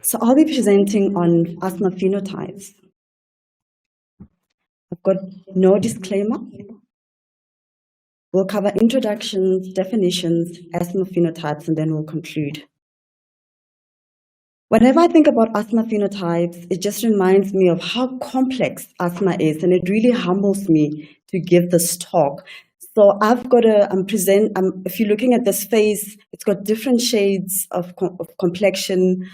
So I'll be presenting on asthma phenotypes. I've got no disclaimer. We'll cover introductions, definitions, asthma phenotypes, and then we'll conclude. Whenever I think about asthma phenotypes, it just reminds me of how complex asthma is, and it really humbles me to give this talk. So I've got if you're looking at this face, it's got different shades of complexion,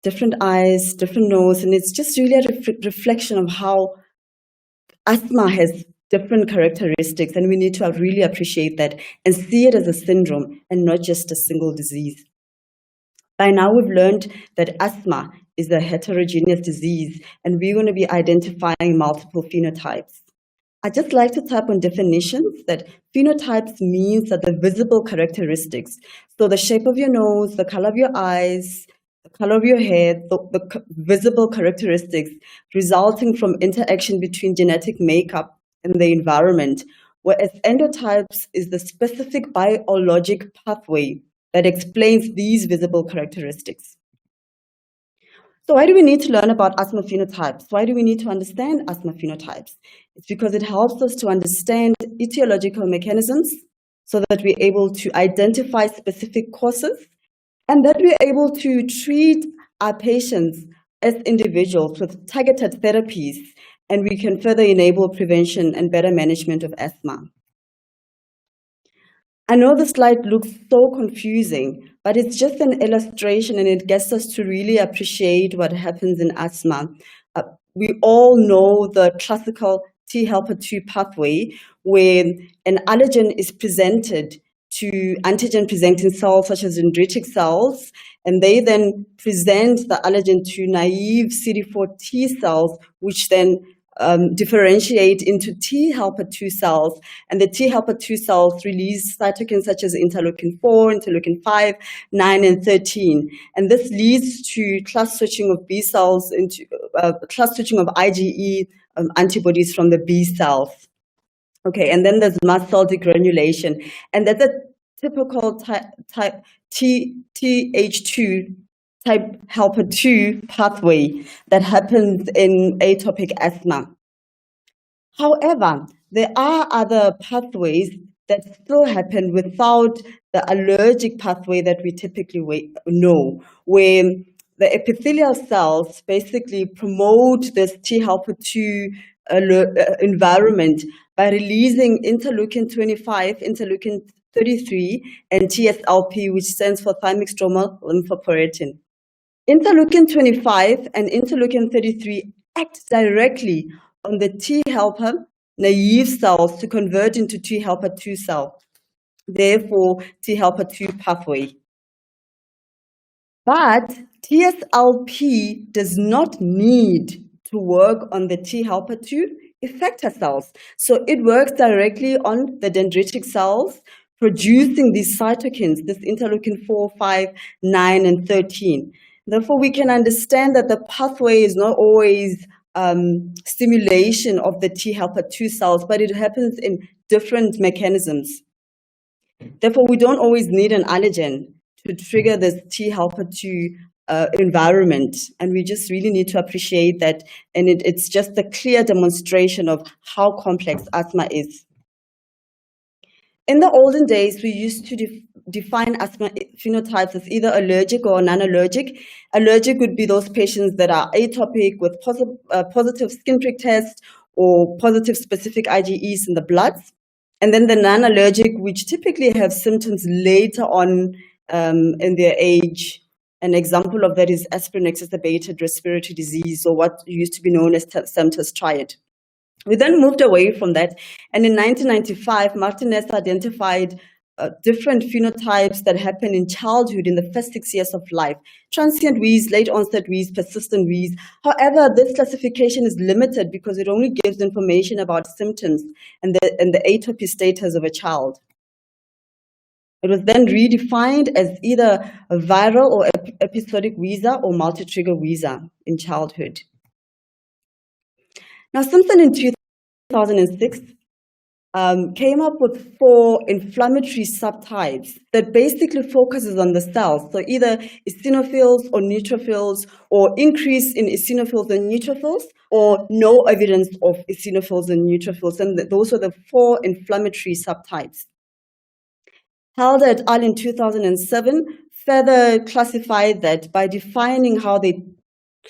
different eyes, different nose, and it's just really a reflection of how asthma has different characteristics, and we need to really appreciate that and see it as a syndrome and not just a single disease. By now, we've learned that asthma is a heterogeneous disease, and we're going to be identifying multiple phenotypes. I'd just like to type on definitions that phenotypes means that the visible characteristics, so the shape of your nose, the color of your eyes, the color of your hair, the visible characteristics resulting from interaction between genetic makeup and the environment, whereas endotypes is the specific biologic pathway that explains these visible characteristics. So why do we need to learn about asthma phenotypes? Why do we need to understand asthma phenotypes? It's because it helps us to understand etiological mechanisms so that we're able to identify specific causes and that we're able to treat our patients as individuals with targeted therapies, and we can further enable prevention and better management of asthma. I know the slide looks so confusing, but it's just an illustration and it gets us to really appreciate what happens in asthma. We all know the classical T helper 2 pathway where an allergen is presented to antigen-presenting cells such as dendritic cells, and they then present the allergen to naive CD4 T cells, which then differentiate into T helper 2 cells, and the T helper 2 cells release cytokines such as interleukin 4, interleukin 5, 9, and 13. And this leads to class switching of B cells into class switching of IgE antibodies from the B cells. Okay, and then there's mast cell degranulation, and that's a typical type TH2 type helper 2 pathway that happens in atopic asthma. However, there are other pathways that still happen without the allergic pathway that we typically know, where the epithelial cells basically promote this T helper 2 environment by releasing interleukin 25, interleukin 33, and TSLP, which stands for thymic stromal lymphopoietin. Interleukin 25 and interleukin 33 act directly on the T helper naive cells to convert into T helper 2 cell, therefore T helper 2 pathway. But TSLP does not need to work on the T helper 2 effector cells. So it works directly on the dendritic cells, producing these cytokines, this interleukin 4, 5, 9, and 13. Therefore, we can understand that the pathway is not always stimulation of the T helper 2 cells, but it happens in different mechanisms. Therefore, we don't always need an allergen to trigger this T helper 2 environment, and we just really need to appreciate that, and it's just a clear demonstration of how complex asthma is. In the olden days, we used to define asthma phenotypes as either allergic or non-allergic. Allergic would be those patients that are atopic with positive skin prick test or positive specific IgEs in the blood. And then the non-allergic, which typically have symptoms later on in their age. An example of that is aspirin exacerbated respiratory disease, or what used to be known as Semter's triad. We then moved away from that, and in 1995, Martinez identified different phenotypes that happen in childhood in the first 6 years of life: transient wheeze, late onset wheeze, persistent wheeze. However, this classification is limited because it only gives information about symptoms and the atopy status of a child. It was then redefined as either a viral or episodic wheezer or multi-trigger wheezer in childhood. Now, Simpson in 2006 came up with 4 inflammatory subtypes that basically focuses on the cells. So either eosinophils or neutrophils, or increase in eosinophils and neutrophils, or no evidence of eosinophils and neutrophils. And those are the 4 inflammatory subtypes. Held et al. In 2007 further classified that by defining how they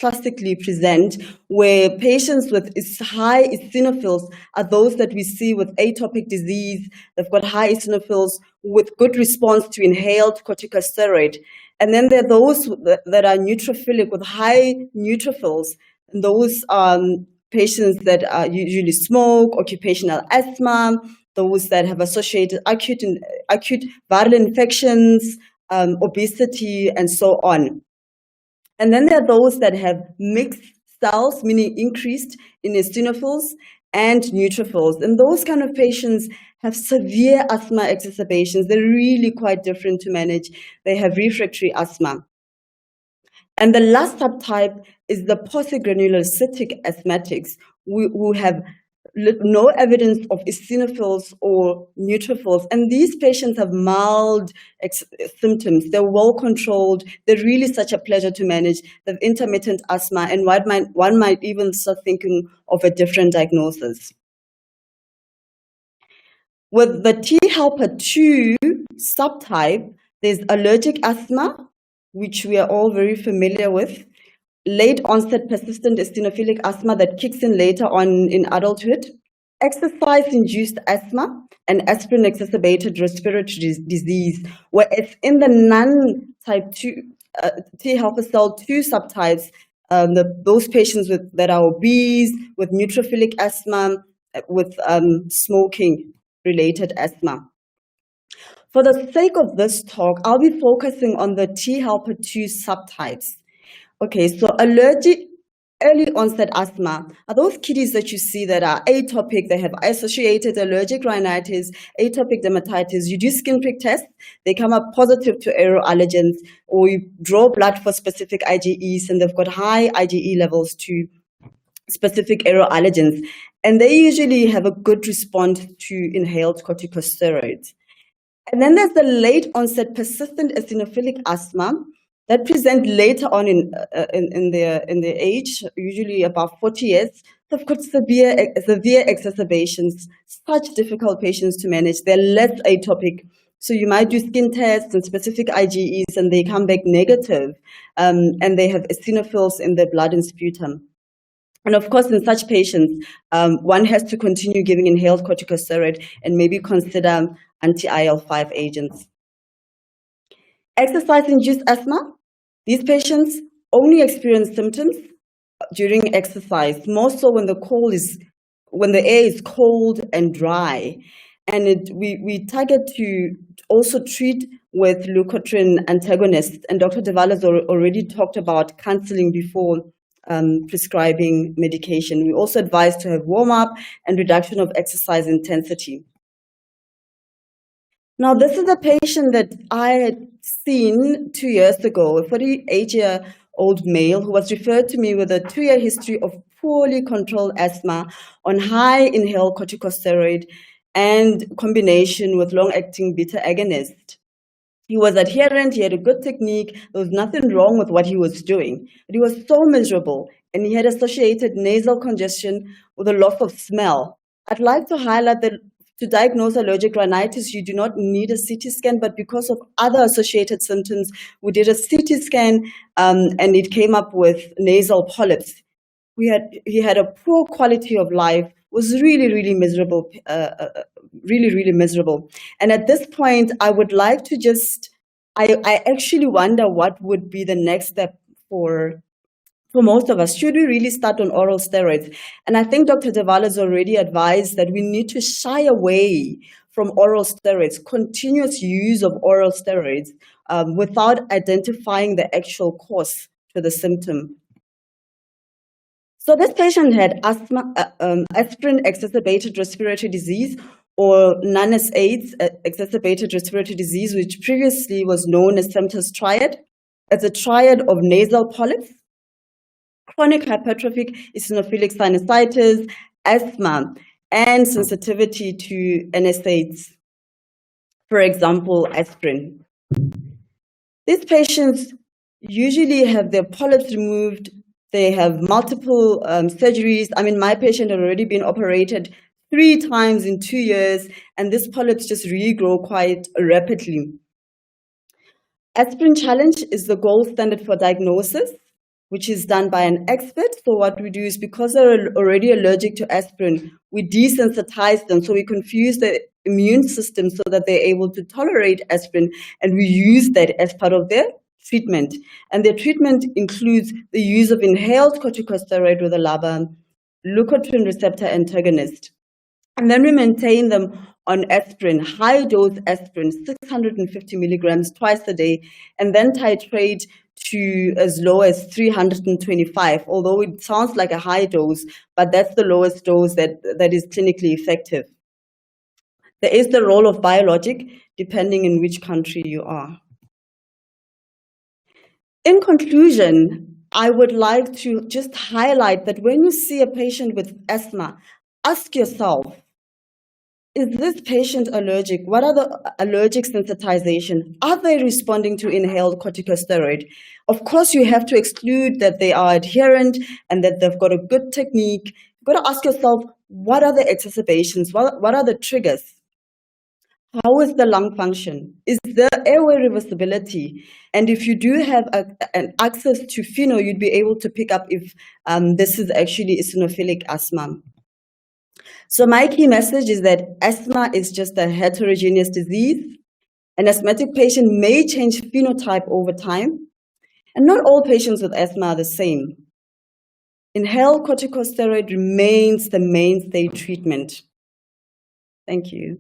classically present, where patients with high eosinophils are those that we see with atopic disease. They've got high eosinophils with good response to inhaled corticosteroid. And then there are those that are neutrophilic with high neutrophils. And those patients that usually smoke, occupational asthma, those that have associated acute viral infections, obesity, and so on. And then there are those that have mixed cells, meaning increased in eosinophils and neutrophils. And those kind of patients have severe asthma exacerbations. They're really quite different to manage. They have refractory asthma. And the last subtype is the Posigranulocytic Asthmatics, who have no evidence of eosinophils or neutrophils. And these patients have mild symptoms. They're well controlled. They're really such a pleasure to manage. They have intermittent asthma, and one might even start thinking of a different diagnosis. With the T helper 2 subtype, there's allergic asthma, which we are all very familiar with, late onset persistent eosinophilic asthma that kicks in later on in adulthood, exercise-induced asthma, and aspirin exacerbated respiratory disease, whereas in the non-type 2 T helper cell 2 subtypes, those patients that are obese, with neutrophilic asthma, with smoking-related asthma. For the sake of this talk, I'll be focusing on the T helper 2 subtypes. Okay, so allergic early onset asthma are those kiddies that you see that are atopic. They have associated allergic rhinitis, atopic dermatitis. You do skin prick tests, they come up positive to aeroallergens, or you draw blood for specific IgEs, and they've got high IgE levels to specific aeroallergens. And they usually have a good response to inhaled corticosteroids. And then there's the late onset persistent eosinophilic asthma that present later on in their age, usually about 40 years. They've got severe exacerbations, such difficult patients to manage. They're less atopic. So you might do skin tests and specific IgEs, and they come back negative, and they have eosinophils in their blood and sputum. And of course, in such patients, one has to continue giving inhaled corticosteroid and maybe consider anti-IL-5 agents. Exercise-induced asthma. These patients only experience symptoms during exercise, more so when the air is cold and dry. And we target to also treat with leukotriene antagonists. And Dr. Devalas already talked about counseling before prescribing medication. We also advise to have warm-up and reduction of exercise intensity. Now, this is a patient that I had seen 2 years ago, a 48-year-old male who was referred to me with a 2-year history of poorly controlled asthma on high inhaled corticosteroid and combination with long-acting beta agonist. He was adherent, he had a good technique, there was nothing wrong with what he was doing, but he was so miserable, and he had associated nasal congestion with a loss of smell. I'd like to highlight that to diagnose allergic rhinitis, you do not need a CT scan, but because of other associated symptoms, we did a CT scan, and it came up with nasal polyps. He had a poor quality of life, was really miserable, really miserable. And at this point, I would like to I actually wonder what would be the next step for most of us. Should we really start on oral steroids? And I think Dr. Devalas already advised that we need to shy away from oral steroids, continuous use of oral steroids without identifying the actual cause to the symptom. So this patient had asthma, aspirin exacerbated respiratory disease, or non-AIDS exacerbated respiratory disease, which previously was known as Semter's triad. It's a triad of nasal polyps, chronic hypertrophic eosinophilic sinusitis, asthma. and sensitivity to NSAIDs, for example, aspirin. These patients usually have their polyps removed. They have multiple surgeries. I mean, my patient had already been operated 3 times in 2 years, and these polyps just regrow quite rapidly. Aspirin challenge is the gold standard for diagnosis, which is done by an expert. So what we do is, because they're already allergic to aspirin, we desensitize them. So we confuse the immune system so that they're able to tolerate aspirin, and we use that as part of their treatment. And their treatment includes the use of inhaled corticosteroid with a LABA, leukotriene receptor antagonist. And then we maintain them on aspirin, high-dose aspirin, 650 milligrams twice a day, and then titrate to as low as 325, although it sounds like a high dose, but that's the lowest dose that is clinically effective. There is the role of biologic, depending in which country you are. In conclusion, I would like to just highlight that when you see a patient with asthma, ask yourself, is this patient allergic? What are the allergic sensitization? Are they responding to inhaled corticosteroid? Of course, you have to exclude that they are adherent and that they've got a good technique. You've got to ask yourself, what are the exacerbations? What are the triggers? How is the lung function? Is there airway reversibility? And if you do have an access to pheno, you'd be able to pick up if this is actually eosinophilic asthma. So my key message is that asthma is just a heterogeneous disease. An asthmatic patient may change phenotype over time, and not all patients with asthma are the same. Inhaled corticosteroid remains the mainstay treatment. Thank you.